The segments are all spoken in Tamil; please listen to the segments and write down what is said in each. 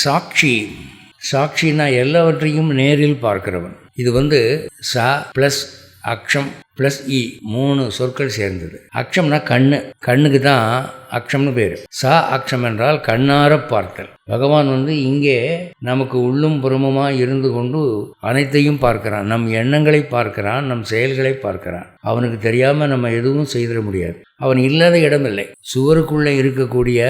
சாட்சி. சாட்சின்னா எல்லாவற்றையும் நேரில் பார்க்கிறவன். இது சா ப்ளஸ் அக்ஷம் ப்ளஸ் இ 3 சொற்கள் சேர்ந்தது. அக்ஷம்னா கண்ணுக்கு தான் அக்ஷம்னு பேர். சா அக்ஷம் என்றால் கண்ணார பார்த்தல். பகவான் இங்கே நமக்கு உள்ளும் புறமுமாக இருந்து கொண்டு அனைத்தையும் பார்க்கிறான். நம் எண்ணங்களை பார்க்கிறான், நம் செயல்களை பார்க்கிறான். அவனுக்கு தெரியாமல் நம்ம எதுவும் செய்திட முடியாது. அவன் இல்லாத இடமில்லை. சுவருக்குள்ளே இருக்கக்கூடிய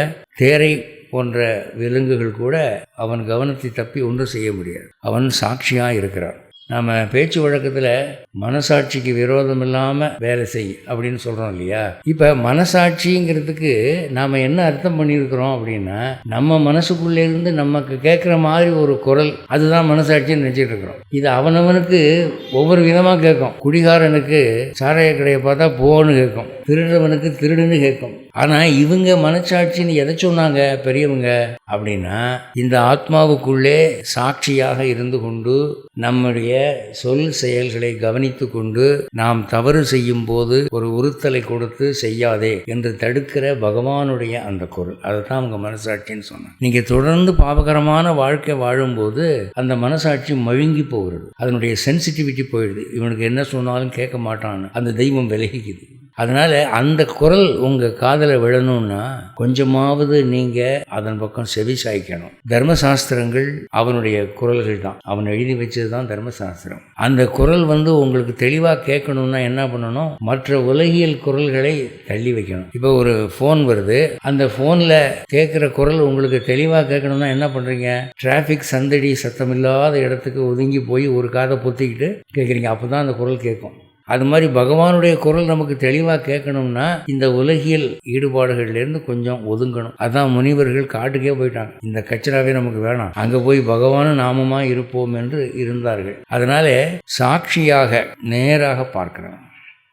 தேரை போன்ற விலங்குகள் கூட அவன் கவனத்தை தப்பி ஒன்றும் செய்ய முடியாது. அவன் சாட்சியாக இருக்கிறான். நம்ம பேச்சு வழக்கத்தில் மனசாட்சிக்கு விரோதம் இல்லாமல் வேலை செய் அப்படின்னு சொல்கிறோம் இல்லையா? இப்போ மனசாட்சிங்கிறதுக்கு நாம் என்ன அர்த்தம் பண்ணியிருக்கிறோம் அப்படின்னா, நம்ம மனசுக்குள்ளேருந்து நமக்கு கேட்குற மாதிரி ஒரு குரல், அதுதான் மனசாட்சின்னு நினச்சிட்டு இருக்கிறோம். இது அவனவனுக்கு ஒவ்வொரு விதமாக கேட்கும். குடிகாரனுக்கு சாராய கடையை பார்த்தா போன்னு கேட்கும், திருடுறவனுக்கு திருடுன்னு கேட்கும். ஆனால் இவங்க மனசாட்சின்னு எதை சொன்னாங்க பெரியவங்க அப்படின்னா, இந்த ஆத்மாவுக்குள்ளே சாட்சியாக இருந்து கொண்டு நம்முடைய சொல் செயல்களை கவனித்து கொண்டு நாம் தவறு செய்யும் போது ஒரு உறுத்தலை கொடுத்து செய்யாதே என்று தடுக்கிற பகவானுடைய அந்த குரல், அதுதான் அவங்க மனசாட்சின்னு சொன்னாங்க. நீங்க தொடர்ந்து பாவகரமான வாழ்க்கை வாழும்போது அந்த மனசாட்சி மழுங்கி போகிறது, அதனுடைய சென்சிட்டிவிட்டி போயிடுது. இவனுக்கு என்ன சொன்னாலும் கேட்க மாட்டான்னு அந்த தெய்வம் விலகிக்குது. அதனால் அந்த குரல் உங்கள் காதில் விழணும்னா கொஞ்சமாவது நீங்கள் அதன் பக்கம் செவி சாய்க்கணும். தர்மசாஸ்திரங்கள் அவனுடைய குரல்கள் தான், அவன் எழுதி வச்சது தான் தர்மசாஸ்திரம். அந்த குரல் உங்களுக்கு தெளிவாக கேட்கணும்னா என்ன பண்ணணும்? மற்ற உலகியல் குரல்களை தள்ளி வைக்கணும். இப்போ ஒரு ஃபோன் வருது, அந்த ஃபோனில் கேட்குற குரல் உங்களுக்கு தெளிவாக கேட்கணும்னா என்ன பண்ணுறீங்க? டிராஃபிக் சந்தடி சத்தமில்லாத இடத்துக்கு ஒதுங்கி போய் ஒரு காதை பொத்திக்கிட்டு கேட்குறீங்க, அப்போ தான் அந்த குரல் கேட்கும். அது மாதிரி பகவானுடைய குரல் நமக்கு தெளிவாக கேட்கணும்னா இந்த உலகியல் ஈடுபாடுகள்லேருந்து கொஞ்சம் ஒதுங்கணும். அதான் முனிவர்கள் காட்டுக்கே போயிட்டாங்க. இந்த கச்சராவே நமக்கு வேணாம், அங்கே போய் பகவானும் நாமமாக இருப்போம் என்று இருந்தார்கள். அதனால சாட்சியாக நேராக பார்க்கிறோம்.